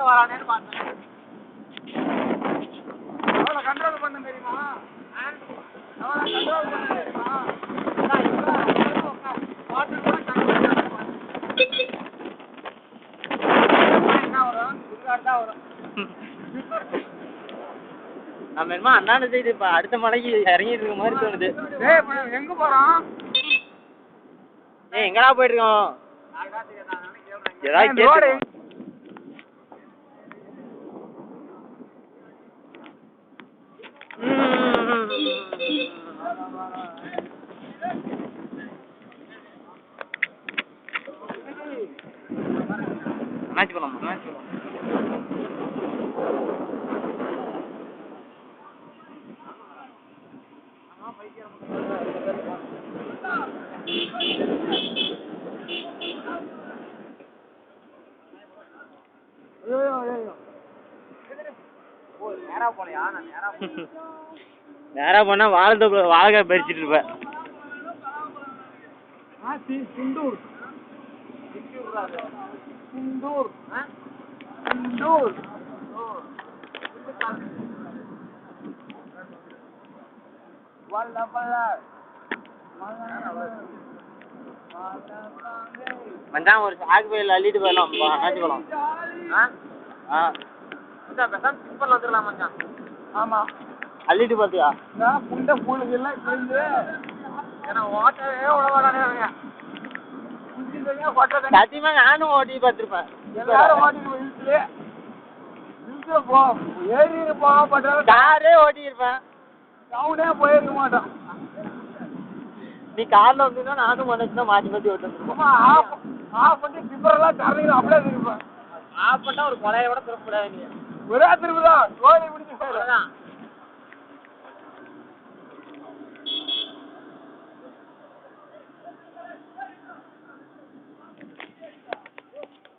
அப்படியே வரானேன்னு பார்த்தேன். அவளை கண்ட்ரோல் பண்ண தெரியுமா? அவளை கண்ட்ரோல் பண்ண தெரியுமா? பாட்டு கூட என்ன வரும்? சுடுகாடு தான் வரும். நம்ம என்னமோ அந்தாண்ட சைடு இப்போ அடுத்த மலைக்கு இறங்கிட்டு இருக்க மாதிரி தோணுது. எங்க போறோம்? எங்கடா போயிட்டு இருக்கோம்? ஏதாவது கேட்டு மேட்ச் போலாம் மேட்ச் போலாம். நேரா போனா வாழைக்காய் பறிச்சுட்டு இருப்பேன். குண்டூர் மச்சான் ஒரு சாக்கு பையில அள்ளிட்டு போயிடலாம். மேட்ச் போலாம். வந்துடலாம் மச்சான். ஆமா அள்ளிட்டு பார்த்தியா? புண்டை பூலுக்கு எல்லாம் கிழிஞ்சு ஏன்னா ஓட்டவே உழவாடானே. சத்தியமா நானும் ஓட்டி பார்த்துருப்பேன். எல்லாரும் ஓட்டிட்டு ஏறி போக காரே ஓட்டி இருப்பேன். டவுனே போயிருக்க மாட்டோம். நீ கார்ல வந்தீங்கன்னா நானும் மனசுதான் மாற்றி மாற்றி ஓட்டு வந்துருப்போம். ஆஃப் பண்ணி டிப்பரெல்லாம் தரீங்க அப்படியே திருப்பேன். ஆஃப் பண்ணா ஒரு கொலையை கூட திருப்பக்கூடாது. நீ ஒரே திருப்பதான் கோழி பிடிச்சி போயிடும்.